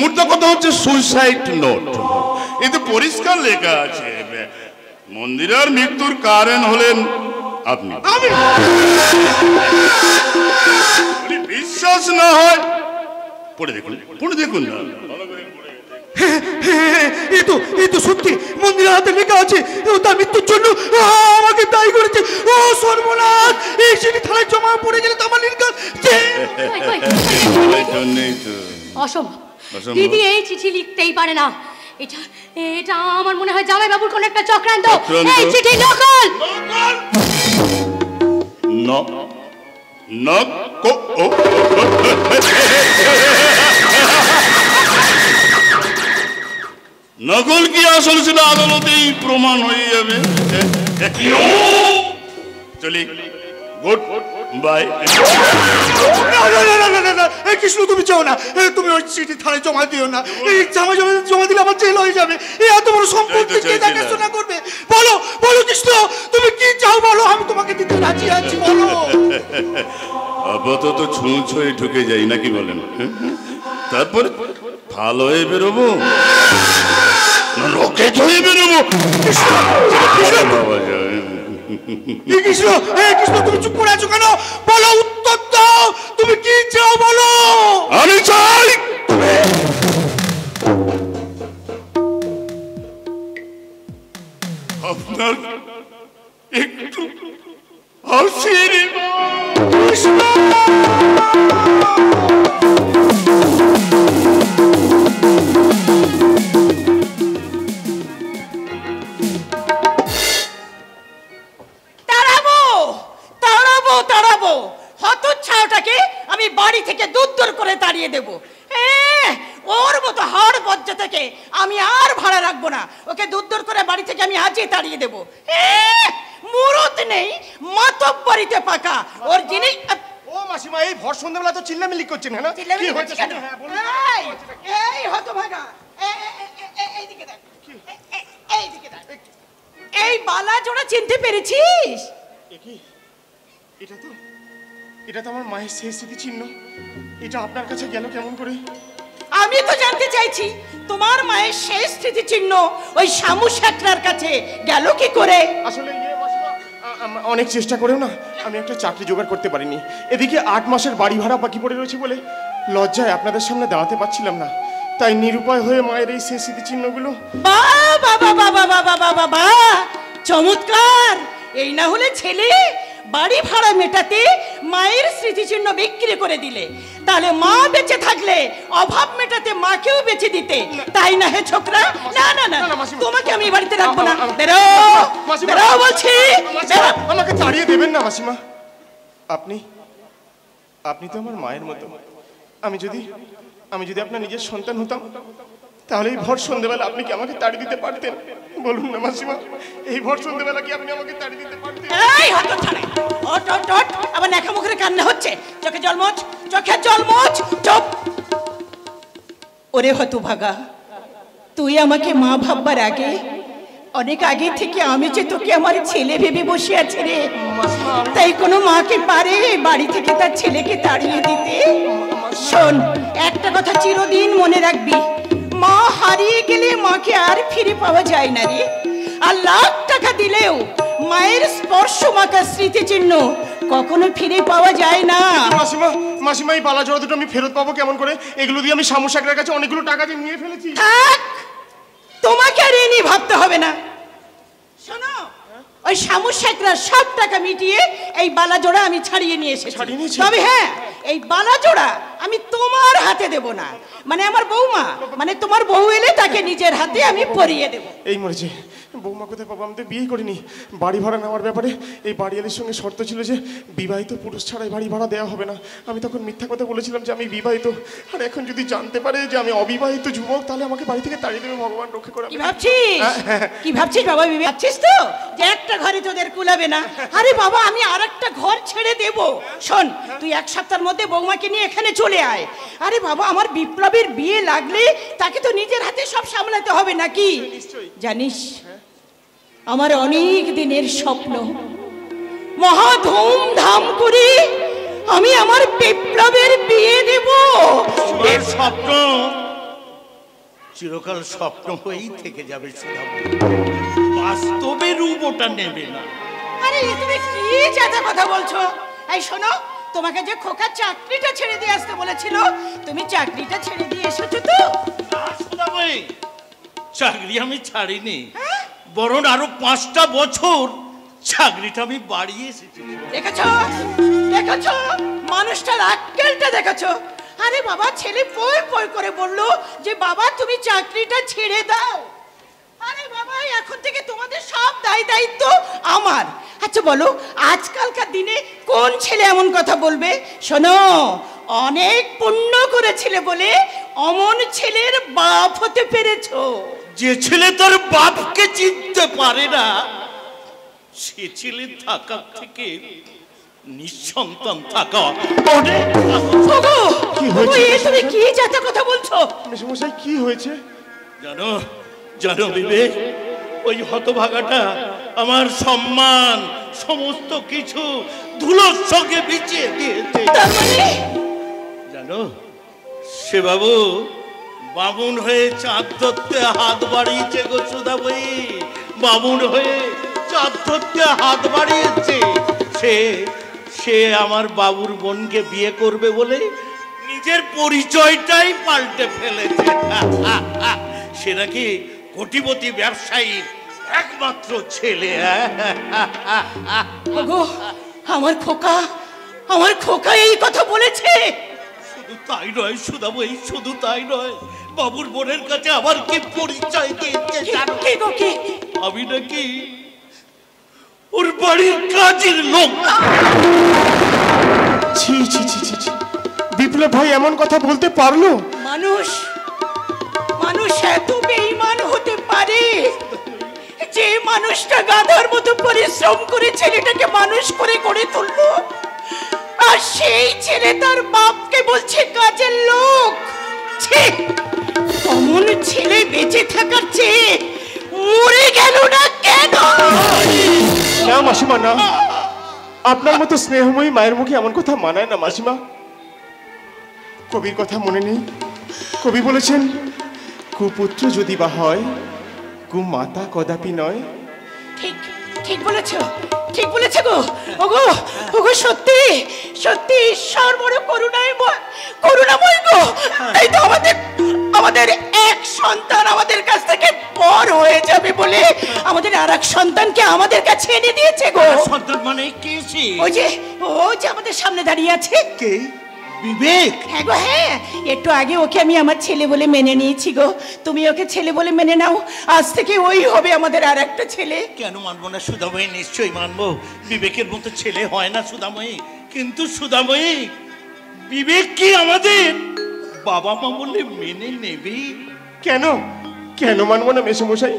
মোদ্দা কথা হচ্ছে সুইসাইড নোট। এতে পরিষ্কার লেখা আছে মন্দিরের মৃত্যুর কারণ হলেন আপনি। বিশ্বাস না হয় পড়ে দেখুন না। এই তো সত্যি, মন্দিরের হাতে লেখা আছে তার মৃত্যুর জন্য আমাকে দায়ী করেছে। ও সর্বনাশ, এই চিঠি থানায় জমা পড়ে গেলে তো আমার নির্ঘাত। অসম্ভব, দিদি এই চিঠি লিখতেই পারে না। এটা আমার মনে হয় জামাই বাবুর কোন একটা চক্রান্ত। এই চিঠি নকল। নকল কি আসল সেটা আদালতেই প্রমাণ হয়ে যাবে। চলি, গুড বাই। কৃষ্ণ, তুমি চাও না, তুমি ওই চিঠি থানায় জমা দিও না। এই জমা দিলে আমার জেল হয়ে যাবে। এই এত বড় সম্পত্তি কে দেখাশোনা করবে? বলো কৃষ্ণ, তুমি কি চাও বলো, আমি তোমাকে দিতে রাজি আছি। বলো। আপাতত ছুঁয়ে ঢুকে যাই নাকি বলেন? তারপরে ভালো হয়ে বেরোবো, রকেট হয়ে বেরোবো। কৃষ্ণ, তুমি চুপ করে আছো কেন? বলো, উত্তর দাও, তুমি কি চাও বলো। আমি চাই আপনার একটু তাড়াবো হতচ্ছাওটাকে আমি বাড়ি থেকে দূর করে তাড়িয়ে দেব। ওর মতো হাড় বজ্জা থেকে আমি আর ভাড়া রাখবো না। ওকে দূর করে বাড়ি থেকে আমি আজই তাড়িয়ে দেব। মুরত নেই, মাতব্বরিতে পাকা। ওর জিনিস মাসিমা, এই ভর সন্ধ্যাবেলা তো চিল্লামিল্লি করছেন, হ্যাঁ না? চিল্লামিল্লি কি হয়েছে করছে কেন? শুনি, হ্যাঁ, বলুন। এই হতভাগা, এইদিকে দেখ, এইদিকে দেখ। এই বালা জোড়া চিনতে পেরেছিস? এটা তো আমার মায়ের শেষ স্মৃতি চিহ্ন। এটা আপনার কাছে গেল কেমন করে? আমি তো জানতে চাইছি তোমার মায়ের শেষ স্মৃতি চিহ্ন ওই শামু শেখরার কাছে গেল কি করে? আসলে মাসিমা, অনেক চেষ্টা করেও না আমি একটা চাকরি জোগাড় করতে পারিনি। এদিকে 8 মাসের বাড়ি ভাড়া বাকি পড়ে রয়েছে বলে লজ্জায় আপনাদের সামনে দাঁড়াতে পারছিলাম না। তাই নিরুপায় হয়ে মায়ের এই শেষ স্মৃতি চিহ্নগুলো। বাবা বাবা বাবা বাবা বাবা, চমৎকার! এই না হলে ছেলে বাড়ি ভাড়া মেটাতে মায়ের স্মৃতিচিহ্ন বিক্রি করে দিলে, তাহলে মা বেঁচে থাকলে অভাব মেটাতে মাকেও বেঁচে দিতে, তাই না হে ছোকরা? না না না, তোমাকে আমি বাড়িতে রাখবো না। বেরো বেরো বলছি। আমাকে তাড়িয়ে দেবেন না মাসিমা। আপনি তো আমার মায়ের মতো। আমি যদি আপনার নিজের সন্তান হতাম, তাহলে এই ভর সন্ধ্যেবেলা আপনি কি আমাকে তাড়িয়ে দিতে পারতেন? বলুন না মাসিমা, এই ভর সন্ধ্যেবেলা কি আপনি আমাকে তাড়িয়ে দিতে পারতেন? এই হতচ্ছাড়া, ওঠ ওঠ ওঠ, আবার নেখা মুখের কান্না হচ্ছে। চোখে জল মোছ, চোখে জল মোছ। চুপ! ওরে হতভাগা, তুই আমাকে মা ভাববার আগে, অনেক আগে থেকে আমি যে তোকে আমার ছেলে ভেবে বসে আছি রে। তাই কোনো মাকে পারে বাড়ি থেকে তার ছেলেকে তাড়িয়ে দিতে? শোন, একটা কথা চিরদিন মনে রাখবি, মা হারিয়ে গেলে মাকে আর ফিরে পাওয়া যায় না রে। আর লাখ টাকা দিলেও মায়ের স্পর্শ মাখা স্মৃতিচিহ্ন কখনো ফিরে পাওয়া যায় না। মাসিমা, এই বালা জোড়া দুটো আমি ফেরত পাবো কেমন করে? এগুলো দিয়ে আমি শামু শেখরার কাছে অনেকগুলো টাকা দিয়ে নিয়ে ফেলেছি। থাক, তোমাকে আর এ নিয়ে ভাবতে হবে না। শোনো, ওই শামু শেখরা সব টাকা মিটিয়ে এই বালা জোড়া আমি ছাড়িয়ে নিয়ে এসেছি। তবে হ্যাঁ, এই বালা জোড়া আমি তোমার হাতে দেব না, মানে আমার বৌমা, মানে তোমার বউ এলে তাকে নিজের হাতে আমি পরিয়ে দেব। এই মরেছে, বৌমা কোথায় পাবো? আমি তো বিয়ে করিনি। বাড়ি ভাড়া নেওয়ার ব্যাপারে এই বাড়িওয়ালির সঙ্গে শর্ত ছিল যে বিবাহিত পুরুষ ছাড়াই বাড়ি ভাড়া দেওয়া হবে না। আমি তখন মিথ্যা কথা বলেছিলাম যে আমি বিবাহিত। আর এখন যদি জানতে পারে যে আমি অবিবাহিত যুবক, তাহলে আমাকে বাড়ি থেকে তাড়িয়ে দেবে। ভগবান রক্ষা করে। কি ভাবছিস? কি ভাবছিস বাবা? ভাবছিস তো যে একটা ঘরে তোদের কুলাবে না? আরে বাবা, আমি আর একটা ঘর ছেড়ে দেব। শোন, তুই 1 সপ্তাহের মধ্যে বৌমাকে নিয়ে এখানে চলে আয়। আরে বাবা, আমার বিপ্লবের বিয়ে লাগলে তাকে তো নিজের হাতে সব সামলাতে হবে নাকি? জানিস, আমার অনেক দিনের স্বপ্ন, মহা ধুমধাম করে আমি আমার বিপ্লবের বিয়ে দেব। এর স্বপ্ন চিরকাল স্বপ্ন হয়েই থেকে যাবে, বাস্তবে রূপ ওটা নেবে না। আরে তুমি কি যাতা কথা বলছো? এই শোনো, তোমাকে যে খোকা চাকরিটা ছেড়ে দিয়ে আসতে বলেছিল, তুমি চাকরিটা ছেড়ে দিয়ে এসেছো তো? চাকরি আমি ছাড়িনি, বরং আরো 5টা বছর চাকরিটা আমি বাড়িয়ে এসেছি। দেখেছো দেখেছো, মানুষটার আক্কেলটা দেখেছো? আরে বাবা, ছেলে পয় পয় করে বললো যে বাবা তুমি চাকরিটা ছেড়ে দাও। আরে বাবা, এখন থেকে তোমাদের সব দায়িত্ব আমার। আচ্ছা বলো, আজকালকার দিনে কোন ছেলে এমন কথা বলবে? শোনো, অনেক পুণ্য করেছিলে বলে অমন ছেলের বাপ হতে পেরেছো। যে ছেলে তার বাপকে চিনতে পারে না, সে ছেলে থাকার থেকে নিঃসন্তান থাকা অনেক ভালো। কি হয়েছে? তুমি কি যাতা কথা বলছো? মেসোমশাই, কি হয়েছে? জানো বিবেক, ওই হতভাগাটা আমার সম্মান সমস্ত কিছু ধুলোর সঙ্গে বিছিয়ে দিয়েছে। তার মানে? জানো, সে বাবু বামুন হয়ে চাঁদ ধরতে হাত বাড়িয়েছে গো সুধা বই, বামুন হয়ে চাঁদ ধরতে হাত বাড়িয়েছে। সে আমার বাবুর বোনকে বিয়ে করবে বলে নিজের পরিচয়টাই পাল্টে ফেলেছে। সে নাকি কোটিপতি ব্যবসায়ীর একমাত্র ছেলে। ওগো, আমার খোকা এই কথা বলেছে? শুধু তাই নয় সুধা বই, শুধু তাই নয়, বাবুর বোনের কাছে আবার কি পরিচয় দিয়েছে জানো? আমি নাকি ওর বাড়ির কাজের লোক। ছি ছি ছি ছি ছি, বিপ্লব ভাই এমন কথা বলতে পারলো? মানুষ এত বেঈমান হতে পারে? যে মানুষটা গাধার মতো পরিশ্রম করে ছেলেটাকে মানুষ করে গড়ে তুললো, আর সেই ছেলে তার বাপকে বলছে কাজের লোক। ছি, অমন ছেলে বেঁচে থাকার চেয়ে মরে গেল না কেন? না মাসিমা না, আপনার মতো স্নেহময়ী মায়ের মুখে এমন কথা মানায় না মাসিমা। কবির কথা মনে নেই? কবি বলেছেন, কুপুত্র যদি বা হয়, কুমাতা কদাপি নয়। ঠিক ঠিক বলেছো, ঠিক বলেছো গো। ওগো ওগো, সত্যি সত্যি ঈশ্বর বড় করুণাময় গো। তাই তো আমাদের এক সন্তান আমাদের কাছ থেকে পর হয়ে যাবে বলে আমাদের আর এক সন্তানকে আমাদের কাছে এনে দিয়েছে গো। সন্তান মানে কে সে? ওই যে আমাদের সামনে দাঁড়িয়ে আছে। কে? বিবেক? হ্যাঁ গো হ্যাঁ, একটু আগে ওকে আমি আমার ছেলে বলে মেনে নিয়েছি গো। তুমি ওকে ছেলে বলে মেনে নাও, আজ থেকে ওই হবে আমাদের আর একটা ছেলে। কেন মানবো না সুধাময়ী? নিশ্চয়ই মানবো। বিবেকের মতো ছেলে হয় না সুধাময়ী। কিন্তু সুধাময়ী, বিবেক কি আমাদের বাবা মা বলে মেনে নেবে? কেন কেন মানবো না মেসোমশাই?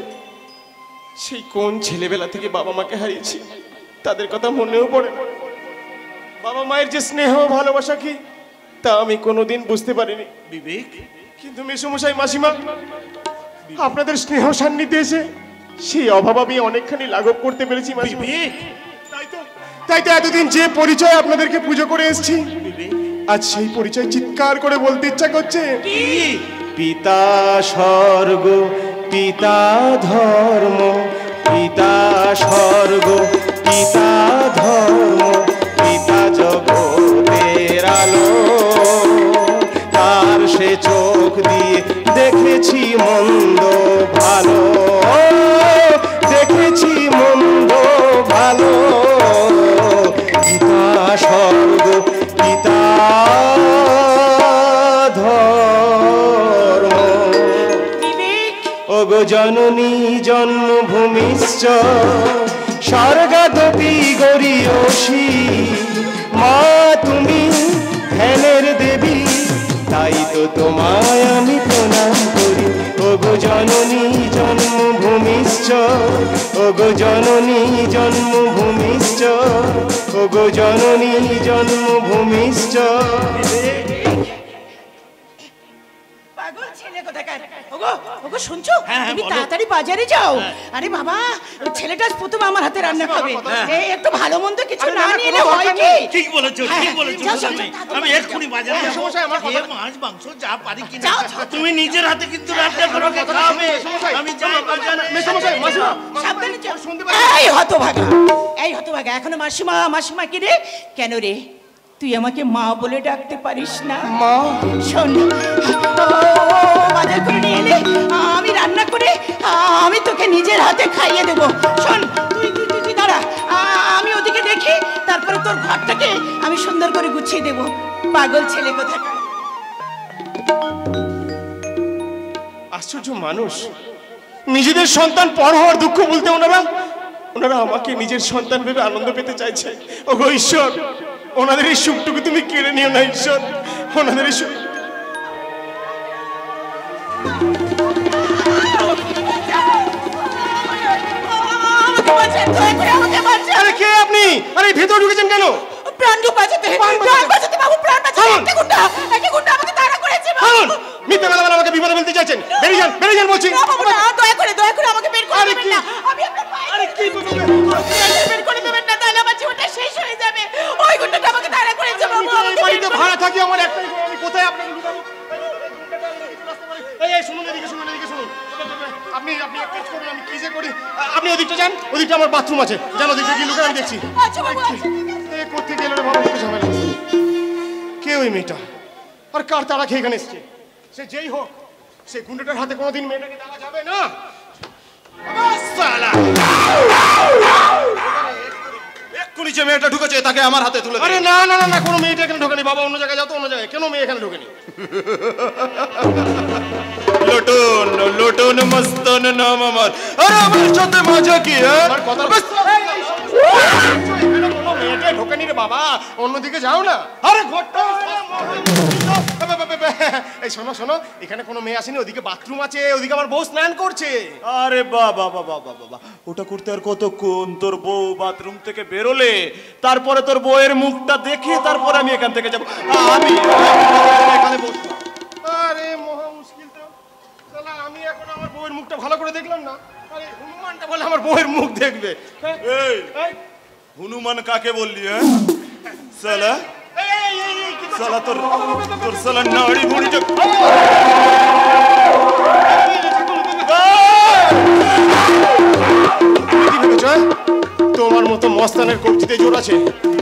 সেই কোন ছেলেবেলা থেকে বাবা মাকে হারিয়েছি, তাদের কথা মনেও পড়ে না। বাবা মায়ের যে স্নেহ ভালোবাসা কি তা আমি কোনোদিন বুঝতে পারিনি বিবেক। কিন্তু মেসোমশাই মাসিমা, আপনাদের স্নেহ সান্নিধ্যে এসে সেই অভাব আমি অনেকখানি লাঘব করতে পেরেছি মাসিমা। বিবেক, তাই তো এতদিন যে পরিচয় আপনাদেরকে পুজো করে এসেছি, বিবেক, আজ সেই পরিচয় চিৎকার করে বলতে ইচ্ছা করছে। কি? পিতা স্বর্গ, পিতা ধর্ম, পিতা স্বর্গ, পিতা ধর্ম, পিতা জগতের আলো। তার সে চোখ দিয়ে দেখেছি মন্দ ভালো, দেখেছি মন্দ ভালো। পিতা স্বর্গ, পিতা ধর্ম। ওগো জননী জন্মভূমিশ্চ স্বর্গাদপি গরীয়সী। মা তুমি ধ্যানের দেবী, তাই তো তোমায় আমি প্রণাম করি। ওগো জননী জন্মভূমিশ্চ, ওগো জননী জন্মভূমিশ্চ, ওগো জননী জন্মভূমিশ্চ। পাগল ছেলে কোথাকার। ওগো ওগো, শুনছো? হ্যাঁ, তুমি বলো। তাড়াতাড়ি বাজারে যাও। আরে বাবা, ওই ছেলেটা প্রথম আমার হাতে রান্না খাবে। এই একটু ভালো মন্দ কিছু না নিলে হয় কি? ঠিক বলেছো, ঠিক বলেছো যাও, সুধাময়ী। যাও, যাও, আমি যাও, এক্ষুনি যাও। বাজারে হ্যাঁ, যাবো। এ মাছ মাংস যা পারি কিনা। যাও, যাও, তুমি নিজের হাতে কিন্তু রান্না করে ওকে খাওয়াবে। আমি যাই বাজারে। সাবধানে যাও। এই হতভাগা, এই হতভাগা, এখনো মাসিমা মাসিমা কি রে? কেন রে, তুই আমাকে মা বলে ডাকতে পারিস না? মা, শোন, বাজার করে নিয়ে এলে আমি রান্না করে আমি তোকে নিজের হাতে খাইয়ে দেবো। শোন, তুই তুই তুই দাঁড়া, আমি ওদিকে দেখি, তারপরে তোর ঘরটাকে আমি সুন্দর করে গুছিয়ে দেবো। পাগল ছেলে কোথাকার। আশ্চর্য মানুষ, নিজেদের সন্তান পর হওয়ার দুঃখ বলতে ওনারা আমাকে নিজের সন্তান ভেবে আনন্দ পেতে চাইছে। ওগো ঈশ্বর, ওনাদের এই সুখটুকু তুমি কেড়ে নিও না ঈশ্বর। ওনাদের এই সুখ। আরে কে আপনি? আরে ভেতরে ঢুকেছেন কেন? প্রাণ বাঁচাতে, প্রাণ বাঁচাতে বাবু, প্রাণ বাঁচাতে। একটা গুন্ডা আমাকে তাড়া করেছে বাবু। মিথ্যা কথা বলে আমাকে বিপদে ফেলতে চাইছেন। বেরিয়ে যান বলছি। না বাবু, না, দয়া করে আমাকে বের করে দেবেন না। আমি আপনার পায়ে আরে কি বলবেন? বের করে দেবেন না, তাহলে আমার জীবনটা শেষ হয়ে যাবে। ওই গুন্ডাটা আমাকে তাড়া করেছে বাবু। এই বাড়িতে ভাড়া থাকি আমার একটাই ঘর, আমি কোথায় আপনাকে লুকাবো? এই শুনুন, এদিকে শুনুন। আপনি এক কাজ করুন, আমি কি যে করি। আপনি ওদিকটা যান, ওদিকটা আমার বাথরুম আছে, যান ওদিকটা গিয়ে লুকান, আমি দেখছি। আচ্ছা বাবু, আচ্ছা। করতে গেলে ভালো ঝামেলা। কে ওই মেয়েটা? আর কার তারা খেয়ে এখানে এসছে? সে যেই হোক, সে গুন্ডাটার হাতে কোনোদিন মেয়েটাকে দেওয়া যাবে না। এক্ষুনি যে মেয়েটা ঢুকেছে তাকে আমার হাতে তুলে আরে না, কোনো মেয়েটা এখানে ঢোকেনি বাবা। অন্য জায়গায় যাও তো, অন্য জায়গায়। কেন মেয়ে এখানে ঢোকেনি? লোটন মস্তন নাম আমার। আরে আমার সাথে মজা কি? আমার কথা মেয়েটা ঢোকেনি রে বাবা, অন্যদিকে যাও না। আরে ঘরটা এই শোনো শোনো, এখানে কোনো মেয়ে আসেনি, ওদিকে বাথরুম আছে, ওদিকে আমার বউ স্নান করছে। আরে বাবা বাবা বাবা বাবা, ওটা করতে আর কতক্ষণ? তোর বউ বাথরুম থেকে বেরোলে তারপরে তোর বউয়ের মুখটা দেখে তারপরে আমি এখান থেকে যাবো। আমি এখানে বসবো। আরে মহা মুশকিল তো, শালা আমি এখন আমার বউয়ের মুখটা ভালো করে দেখলাম না, আরে হনুমানটা বলে আমার বউয়ের মুখ দেখবে। এই হনুমান কাকে বললি? হ্যাঁ সালা, সালা তোর তোর সালা নাড়ি ভুড়ি তোমার মতো মস্তানের কবজিতে জোর আছে,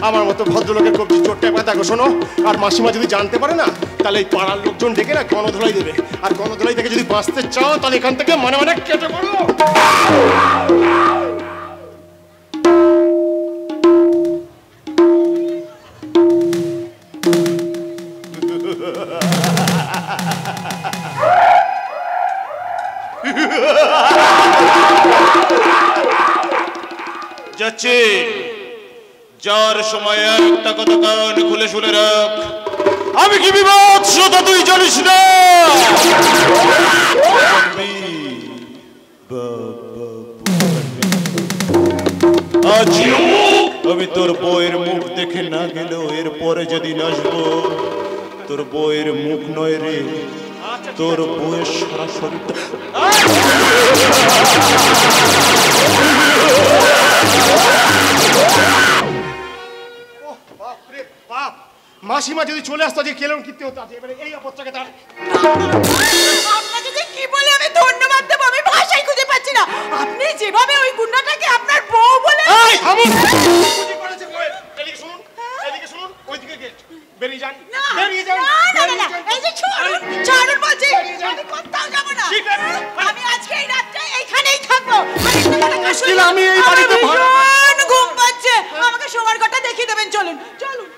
আমার মতো ভদ্রলোকের কবজির জোরটা একবার দেখো। শোনো, আর মাসিমা যদি জানতে পারে না, তাহলে এই পাড়ার লোকজন ডেকে না গণধোলাই দেবে, আর গণধোলাই থেকে যদি বাঁচতে চাও তাহলে এখান থেকে মানে মানে কেটে পড়ো। যাচ্ছে, যার সময় একটা কথা কান খুলে শুনে রাখ, আমি কি বিভৎসতা তুই জানিস না। আজ আমি তোর বউয়ের মুখ দেখে না গেলেও এরপরে যেদিন আসবো, তোর বউয়ের মুখ নয় রে, তোর বউয়ের সরাসরি মাসিমা যদি চলে আসতো যে কেলন কীর্তি হতো, এবারে এই অপরটাকে তার আপনাকে যে কি বলে আমি ধন্যবাদ দেব, আমি ভাষাই খুঁজে পাচ্ছি না। আপনি যেভাবে ওই গুন্ডাটাকে আপনার বউ বলে এদিকে শুনুন, এদিকে শুনুন, ওইদিকে গেট বেরিয়ে যান, না, বেরিয়ে যান, না, না, না, এই যে ছাড়ুন, ছাড়ুন বলছি, আমি কোথাও যাব না। আমি আজকে এই রাতটা এইখানেই থাকবো। আমি এই বাড়িতে ভীষণ ঘুম পাচ্ছে, আমাকে শোয়ার ঘরটা দেখিয়ে দেবেন। চলুন চলুন।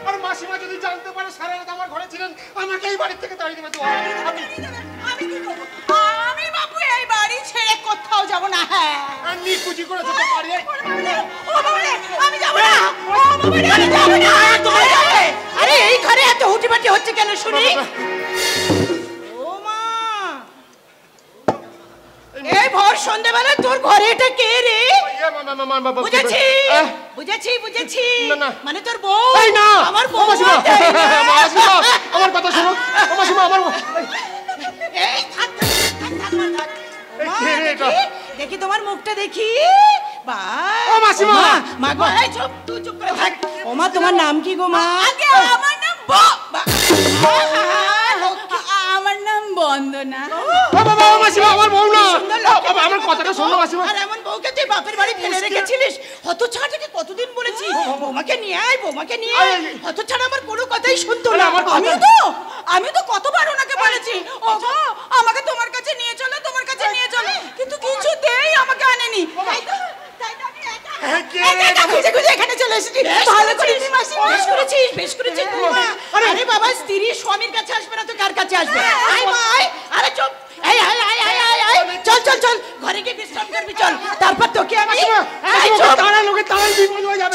আর মাসিমা যদি জানতে পারে সারা রাত আমার ঘরে ছিলেন, আমাকে এই বাড়ি থেকে তাড়িয়ে দেবে। আমি কি করবো? আমি বাবু এই বাড়ি ছেড়ে কোথাও যাব না। হ্যাঁ, আমি কুচি করেছে তো বাড়ি। ও বাবা রে, আমি যাব না। ও বাবা রে, আমি যাব না। আরে এই ঘরে এত হুটিপাটি হচ্ছে কেন শুনি? ও মা, এই ভোর সন্ধ্যাবেলা তোর ঘরে এটা কে রে? বুঝেছি বুঝেছি বুঝেছি, মানে তোর বউ। আমার বউ। আমার কথা শোনো মাসিমা, আমার এই থাক দেখি তোমার মুখটা দেখি। বা ও মাসিমা, মা গো, এই চুপ, তুই চুপ করে থাক। ও মা, তোমার নাম কি গো মা? আগে আমার নাম আমার নাম বন্দনা। ও বাবা, ও মাসিমা আমার বউ না। আমার কথাটা শোনো মাসিমা। আর এমন বউকে তুই বাপের বাড়ি ফেলে রেখেছিলিস। হত ছাড়াকে কতদিন বলেছি বৌমাকে নিয়ে আয়, বৌমাকে নিয়ে আয়। হত ছাড়া আমার কোনো কথাই শুনতো না। আমি তো কতবার ওনাকে বলেছি, ও গো আমাকে তোমার কাছে নিয়ে চলো, তোমার কাছে নিয়ে চলো, কিন্তু কিছুতেই আমাকে আনেনি। এখানে চলে এসেছি। ভালো করেছিস মাসি, বেশ করেছিস, বেশ করেছিস। আরে বাবা, স্ত্রী স্বামীর কাছে আসবে না তো কার কাছে আসবে? আয় মা, আয়। আরে চুপ, এই আয় আয় আয় আয় আয়, চল চল চল, ঘরে গিয়ে বিশ্রাম করবি চল, তারপর তোকে আমি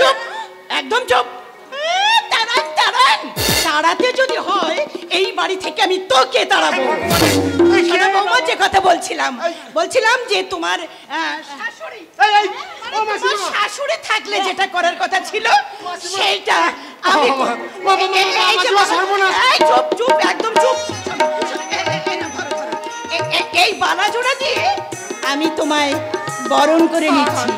চুপ, একদম চুপ। তাড়ান তাড়ান, তাড়াতে যদি হয় এই বাড়ি থেকে আমি তোকে তাড়াবো। বৌমা, যে কথা বলছিলাম যে তোমার শাশুড়ি, শাশুড়ি থাকলে যেটা করার কথা ছিল সেইটা আমি। চুপ চুপ, একদম চুপ। এই বালা জোড়া দিয়ে আমি তোমায় বরণ করে নিচ্ছি।